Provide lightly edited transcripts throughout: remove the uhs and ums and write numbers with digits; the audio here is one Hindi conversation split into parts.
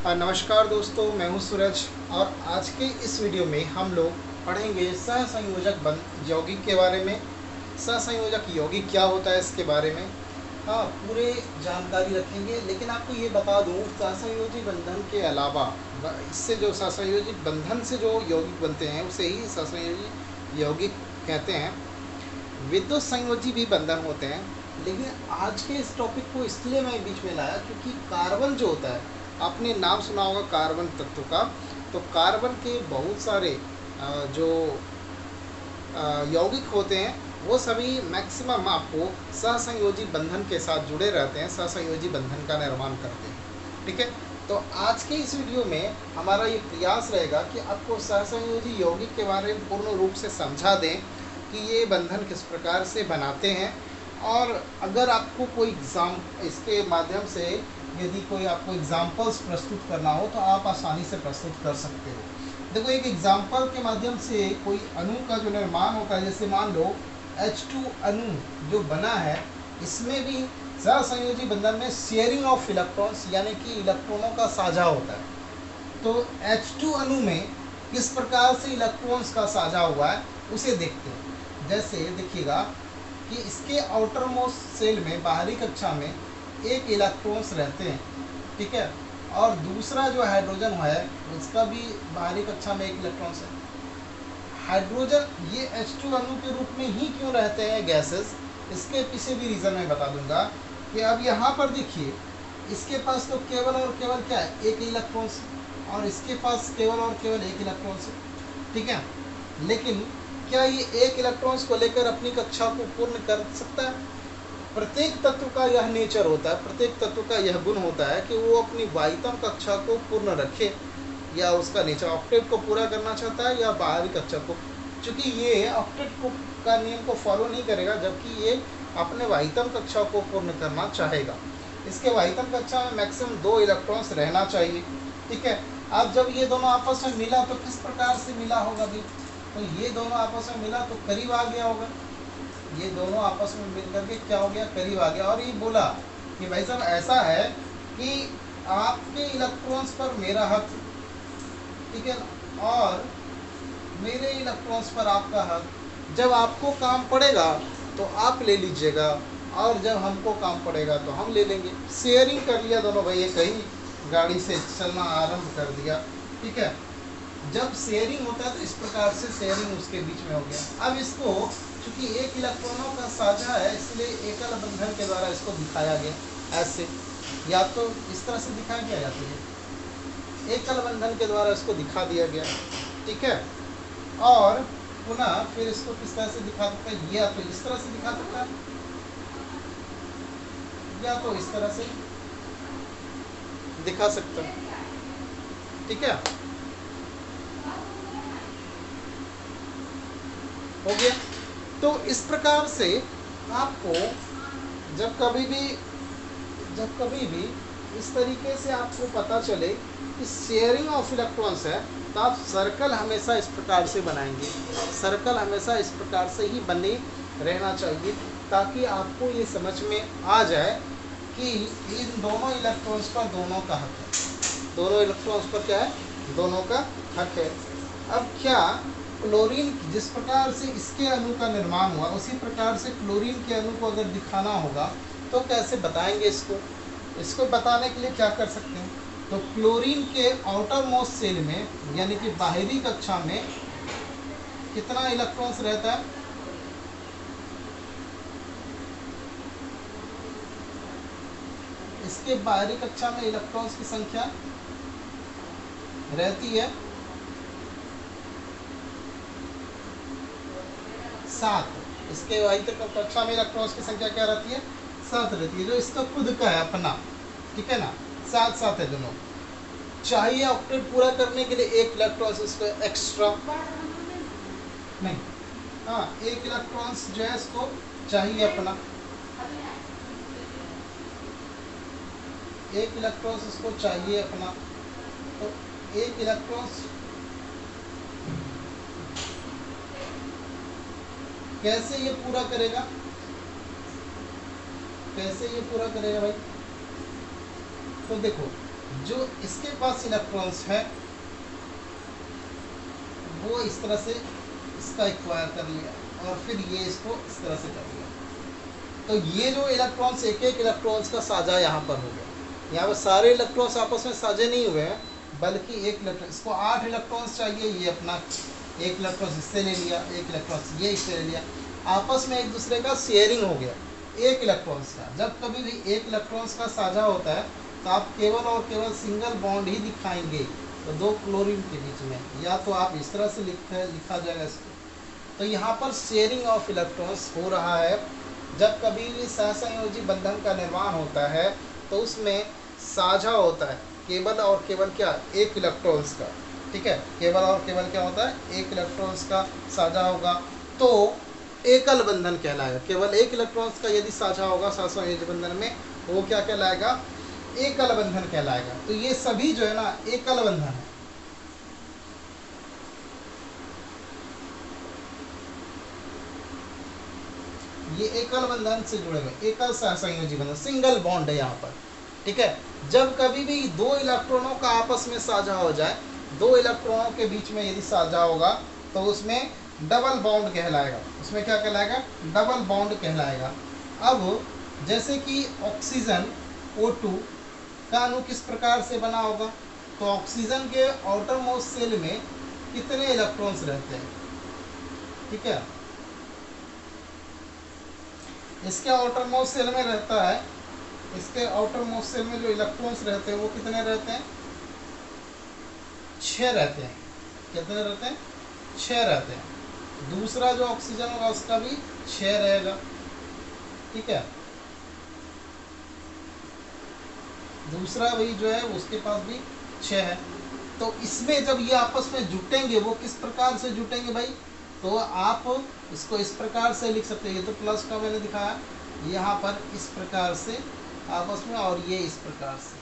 नमस्कार दोस्तों, मैं हूं सूरज और आज के इस वीडियो में हम लोग पढ़ेंगे सहसंयोजक बंध यौगिक के बारे में। सहसंयोजक यौगिक क्या होता है इसके बारे में पूरे जानकारी रखेंगे। लेकिन आपको ये बता दूं, सहसंयोजी बंधन के अलावा इससे जो सहसंयोजी बंधन से जो यौगिक बनते हैं उसे ही सहसंयोजी यौगिक कहते हैं। विद्युत संयोजी भी बंधन होते हैं, लेकिन आज के इस टॉपिक को इसलिए मैं बीच में लाया क्योंकि कार्बन जो होता है, आपने नाम सुना होगा कार्बन तत्व का। तो कार्बन के बहुत सारे जो यौगिक होते हैं वो सभी मैक्सिमम आपको सहसंयोजी बंधन के साथ जुड़े रहते हैं, सहसंयोजी बंधन का निर्माण करते हैं। ठीक है, तो आज के इस वीडियो में हमारा ये प्रयास रहेगा कि आपको सहसंयोजी यौगिक के बारे में पूर्ण रूप से समझा दें कि ये बंधन किस प्रकार से बनाते हैं। और अगर आपको कोई एग्ज़ाम इसके माध्यम से यदि कोई आपको एग्जाम्पल्स प्रस्तुत करना हो तो आप आसानी से प्रस्तुत कर सकते हो। देखो, एक एग्जाम्पल के माध्यम से कोई अणु का जो निर्माण होता है, जैसे मान लो H2 अणु जो बना है, इसमें भी सहसंयोजी बंधन में शेयरिंग ऑफ इलेक्ट्रॉन्स यानी कि इलेक्ट्रॉनों का साझा होता है। तो H2 अणु में किस प्रकार से इलेक्ट्रॉन्स का साझा हुआ है उसे देखते हैं। जैसे देखिएगा कि इसके आउटर मोस्ट सेल में, बाहरी कक्षा में एक इलेक्ट्रॉन्स रहते हैं, ठीक है, और दूसरा जो हाइड्रोजन है उसका भी बाहरी कक्षा में एक इलेक्ट्रॉन्स है। हाइड्रोजन ये H2 अणु के रूप में ही क्यों रहते हैं गैसेस, इसके पीछे भी रीज़न मैं बता दूंगा। कि अब यहाँ पर देखिए, इसके पास तो केवल और केवल क्या है, एक इलेक्ट्रॉन्स, और इसके पास केवल और केवल एक इलेक्ट्रॉन्स है। ठीक है, लेकिन क्या ये एक इलेक्ट्रॉन्स को लेकर अपनी कक्षा को पूर्ण कर सकता है? प्रत्येक तत्व का यह नेचर होता है, प्रत्येक तत्व का यह गुण होता है कि वो अपनी वाइतम कक्षा को पूर्ण रखे, या उसका नेचर ऑक्टेट को पूरा करना चाहता है या बाहरी कक्षा को। चूँकि ये ऑक्टेट को का नियम को फॉलो नहीं करेगा, जबकि ये अपने वाइतम कक्षा को पूर्ण करना चाहेगा। इसके वाइतम कक्षा में मैक्सिमम 2 इलेक्ट्रॉन्स रहना चाहिए। ठीक है, अब जब ये दोनों आपस में मिला तो किस प्रकार से मिला होगा भी, तो ये दोनों आपस में मिला तो करीब आ गया होगा। ये दोनों आपस में मिल करके क्या हो गया, करीब आ गया। और ये बोला कि भाई साहब ऐसा है कि आपके इलेक्ट्रॉन्स पर मेरा हक, ठीक है, और मेरे इलेक्ट्रॉन्स पर आपका हक। जब आपको काम पड़ेगा तो आप ले लीजिएगा, और जब हमको काम पड़ेगा तो हम ले लेंगे। शेयरिंग कर लिया दोनों भाई, कहीं गाड़ी से चलना आरंभ कर दिया। ठीक है, जब शेयरिंग होता है तो इस प्रकार से शेयरिंग उसके बीच में हो गया। अब इसको चूँकि एक इलेक्ट्रॉनों का साझा है, इसलिए एकल बंधन के द्वारा इसको दिखाया गया ऐसे, या तो इस तरह से दिखाया गया या तो ये एकल बंधन के द्वारा इसको दिखा दिया गया। ठीक है, और पुनः फिर इसको किस तरह से दिखा सकता है, या तो इस तरह से दिखा सकता है या तो इस तरह से दिखा सकता है। ठीक है, हो गया। तो इस प्रकार से आपको जब कभी भी इस तरीके से आपको पता चले कि शेयरिंग ऑफ इलेक्ट्रॉन्स है, तो आप सर्कल हमेशा इस प्रकार से बनाएंगे। सर्कल हमेशा इस प्रकार से ही बने रहना चाहिए, ताकि आपको ये समझ में आ जाए कि इन दोनों इलेक्ट्रॉन्स पर दोनों का हक है। दोनों इलेक्ट्रॉन्स पर क्या है, दोनों का हक है। अब क्या क्लोरीन, जिस प्रकार से इसके अणु का निर्माण हुआ उसी प्रकार से क्लोरीन के अणु को अगर दिखाना होगा तो कैसे बताएंगे इसको बताने के लिए क्या कर सकते हैं, तो क्लोरीन के आउटर मोस्ट सेल में यानी कि बाहरी कक्षा में कितना इलेक्ट्रॉन्स रहता है, इसके बाहरी कक्षा में इलेक्ट्रॉन्स की संख्या रहती है 7। इसके बाहरी कक्षा में इलेक्ट्रॉन्स की संख्या क्या रहती है, 7 रहती है, जो इसका खुद का है अपना। ठीक है ना, 7 है दोनों। चाहिए ऑक्टेट पूरा करने के लिए एक इलेक्ट्रॉन्स इसको एक्स्ट्रा नहीं, हाँ, एक इलेक्ट्रॉन्स जो है इसको चाहिए अपना, एक इलेक्ट्रॉन्स इसको चाहिए अपना। तो एक इलेक्ट्रॉन्स कैसे ये पूरा करेगा, कैसे ये पूरा करेगा भाई, तो देखो जो इसके पास इलेक्ट्रॉन्स है वो इस तरह से इसका एक्वायर कर लिया और फिर ये इसको इस तरह से कर लिया। तो ये जो इलेक्ट्रॉन्स एक एक इलेक्ट्रॉन्स का साझा यहाँ पर हो गया। यहाँ पर सारे इलेक्ट्रॉन्स आपस में साझे नहीं हुए हैं, बल्कि एक इलेक्ट्रॉन, इसको 8 इलेक्ट्रॉन्स चाहिए, ये अपना एक इलेक्ट्रॉन्स इससे ले लिया, एक इलेक्ट्रॉन्स ये इससे ले लिया, आपस में एक दूसरे का शेयरिंग हो गया एक इलेक्ट्रॉन्स का। जब कभी भी एक इलेक्ट्रॉन्स का साझा होता है तो आप केवल और केवल सिंगल बॉन्ड ही दिखाएंगे, तो 2 क्लोरीन के बीच में, या तो आप इस तरह से लिखा जाएगा इसको। तो यहाँ पर शेयरिंग ऑफ इलेक्ट्रॉन्स हो रहा है। जब कभी भी सहसंयोजी बंधन का निर्माण होता है तो उसमें साझा होता है केवल और केवल क्या, एक इलेक्ट्रॉन्स का। ठीक है, केवल और केवल क्या होता है, एक इलेक्ट्रॉन्स का साझा होगा तो एकल बंधन कहलाएगा। केवल एक इलेक्ट्रॉन्स का यदि साझा होगा सहसंयोजी बंधन में, वो क्या कहलाएगा, एकल बंधन कहलाएगा। तो ये सभी जो है ना एकल बंधन है। ये एकल बंधन से जुड़े हुए, एकल सहसंयोजी बंधन, सिंगल बॉन्ड है यहाँ पर। ठीक है, जब कभी भी 2 इलेक्ट्रॉनों का आपस में साझा हो जाए, 2 इलेक्ट्रॉनों के बीच में यदि साझा होगा तो उसमें डबल बॉन्ड कहलाएगा। उसमें क्या कहलाएगा, डबल बॉन्ड कहलाएगा। अब जैसे कि ऑक्सीजन O2 का अणु किस प्रकार से बना होगा, तो ऑक्सीजन के आउटर मोस्ट सेल में कितने इलेक्ट्रॉन्स रहते हैं। ठीक है, इसके आउटर मोस्ट सेल में रहता है, इसके आउटर मोस्ट सेल में जो इलेक्ट्रॉन्स रहते हैं वो कितने रहते हैं, 6 रहते हैं। कितने रहते हैं, 6 रहते हैं। दूसरा जो ऑक्सीजन होगा उसका भी 6 रहेगा। ठीक है, दूसरा भी जो है उसके पास भी 6 है। तो इसमें जब ये आपस में जुटेंगे, वो किस प्रकार से जुटेंगे भाई, तो आप इसको इस प्रकार से लिख सकते हैं। ये तो प्लस का मैंने दिखाया, यहाँ पर इस प्रकार से आपस में, और ये इस प्रकार से,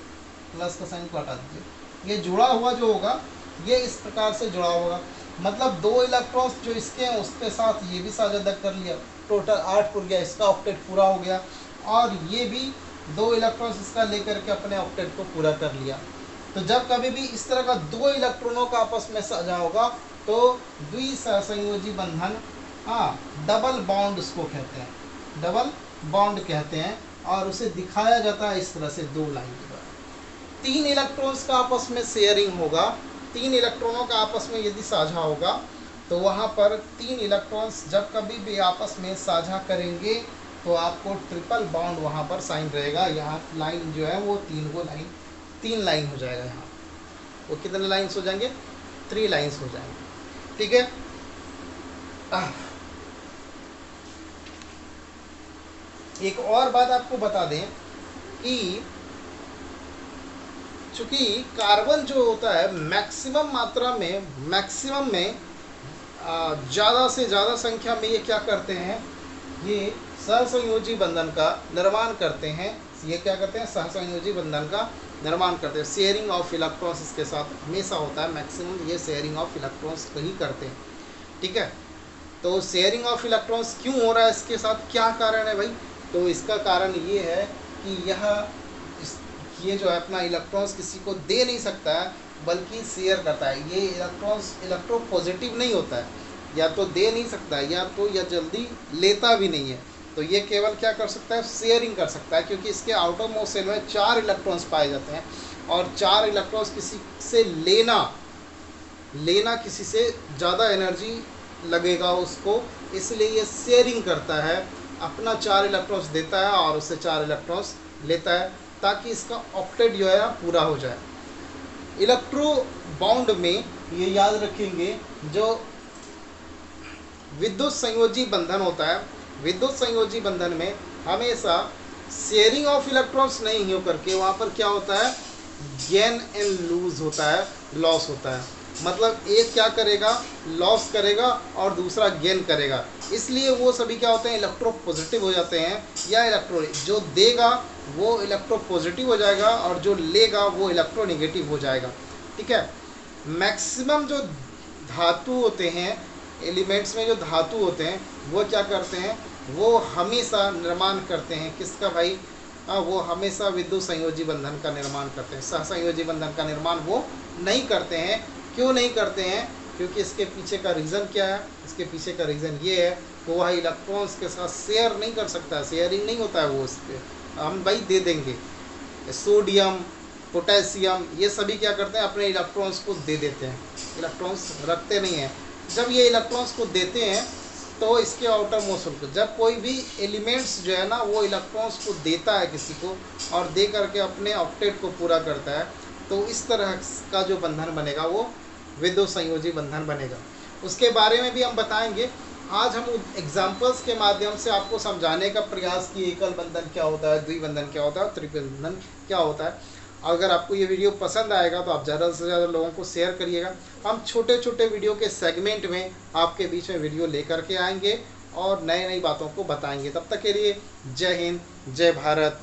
प्लस का साइन को हटा दीजिए। ये जुड़ा हुआ जो होगा ये इस प्रकार से जुड़ा होगा, मतलब 2 इलेक्ट्रॉन्स जो इसके हैं उसके साथ ये भी साझा कर लिया, टोटल 8 पुर गया, इसका ऑक्टेट पूरा हो गया। और ये भी 2 इलेक्ट्रॉन्स इसका लेकर के अपने ऑक्टेट को पूरा कर लिया। तो जब कभी भी इस तरह का 2 इलेक्ट्रॉनों का आपस में साझा होगा तो द्विसहसंयोजी बंधन, हाँ, डबल बॉन्ड उसको कहते हैं, डबल बॉन्ड कहते हैं। और उसे दिखाया जाता है इस तरह से 2 लाइन के द्वारा। 3 इलेक्ट्रॉन्स का आपस में शेयरिंग होगा, 3 इलेक्ट्रॉनों का आपस में यदि साझा होगा तो वहाँ पर 3 इलेक्ट्रॉन्स जब कभी भी आपस में साझा करेंगे तो आपको ट्रिपल बॉन्ड वहाँ पर साइन रहेगा। यहाँ लाइन जो है वो 3 लाइन हो जाएगा। यहाँ वो कितने लाइन्स हो जाएंगे, 3 लाइन्स हो जाएंगे। ठीक है, एक और बात आपको बता दें कि चूंकि कार्बन जो होता है मैक्सिमम मात्रा में, मैक्सिमम में ज़्यादा से ज़्यादा संख्या में ये क्या करते हैं, ये सहसंयोजी बंधन का निर्माण करते हैं। ये क्या करते हैं, सहसंयोजी बंधन का निर्माण करते हैं। शेयरिंग ऑफ इलेक्ट्रॉन्स इसके साथ हमेशा होता है, मैक्सिमम ये शेयरिंग ऑफ इलेक्ट्रॉन्स ही करते हैं। ठीक है, तो शेयरिंग ऑफ इलेक्ट्रॉन्स क्यों हो रहा है इसके साथ, क्या कारण है भाई, तो इसका कारण ये है कि ये जो है अपना इलेक्ट्रॉन्स किसी को दे नहीं सकता है, बल्कि शेयर करता है। ये इलेक्ट्रॉन्स इलेक्ट्रोपॉजिटिव नहीं होता है, या तो दे नहीं सकता है या जल्दी लेता भी नहीं है। तो ये केवल क्या कर सकता है, शेयरिंग कर सकता है, क्योंकि इसके आउटर मोस्ट सेल में 4 इलेक्ट्रॉन्स पाए जाते हैं और 4 इलेक्ट्रॉन्स किसी से लेना किसी से ज़्यादा एनर्जी लगेगा उसको, इसलिए ये शेयरिंग करता है, अपना 4 इलेक्ट्रॉन्स देता है और उससे 4 इलेक्ट्रॉन्स लेता है, ताकि इसका ऑक्टेट जो है पूरा हो जाए। इलेक्ट्रो बॉन्ड में ये याद रखेंगे, जो विद्युत संयोजी बंधन होता है, विद्युत संयोजी बंधन में हमेशा शेयरिंग ऑफ इलेक्ट्रॉन्स नहीं हो करके वहाँ पर क्या होता है, गेन एंड लूज होता है, लॉस होता है। मतलब एक क्या करेगा, लॉस करेगा और दूसरा गेन करेगा, इसलिए वो सभी क्या होते हैं, इलेक्ट्रो पॉजिटिव हो जाते हैं। या इलेक्ट्रो जो देगा वो इलेक्ट्रो पॉजिटिव हो जाएगा और जो लेगा वो इलेक्ट्रो नेगेटिव हो जाएगा। ठीक है, मैक्सिमम जो धातु होते हैं, एलिमेंट्स में जो धातु होते हैं, वो क्या करते हैं, वो हमेशा निर्माण करते हैं किसका भाई, वो हमेशा विद्युत संयोजी बंधन का निर्माण करते हैं। सहसंयोजी बंधन का निर्माण वो नहीं करते हैं। क्यों नहीं करते हैं? क्योंकि इसके पीछे का रीज़न क्या है? इसके पीछे का रीज़न ये है कि वह इलेक्ट्रॉन्स के साथ शेयर नहीं कर सकता, शेयरिंग नहीं होता है वो उस पर। हम भाई दे देंगे। सोडियम, पोटेशियम, ये सभी क्या करते हैं? अपने इलेक्ट्रॉन्स को दे देते हैं, इलेक्ट्रॉन्स रखते नहीं हैं। जब ये इलेक्ट्रॉन्स को देते हैं तो इसके आउटर मोशन को, जब कोई भी एलिमेंट्स जो है ना वो इलेक्ट्रॉन्स को देता है किसी को और दे करके अपने ऑक्टेट को पूरा करता है, तो इस तरह का जो बंधन बनेगा वो विद्युत संयोजी बंधन बनेगा। उसके बारे में भी हम बताएंगे। आज हम एग्जाम्पल्स के माध्यम से आपको समझाने का प्रयास किए एकल बंधन क्या होता है, द्विबंधन क्या होता है, त्रिबंधन क्या होता है। अगर आपको ये वीडियो पसंद आएगा तो आप ज़्यादा से ज़्यादा लोगों को शेयर करिएगा। हम छोटे छोटे वीडियो के सेगमेंट में आपके बीच में वीडियो लेकर के आएंगे और नई नई बातों को बताएंगे। तब तक के लिए जय हिंद, जय भारत।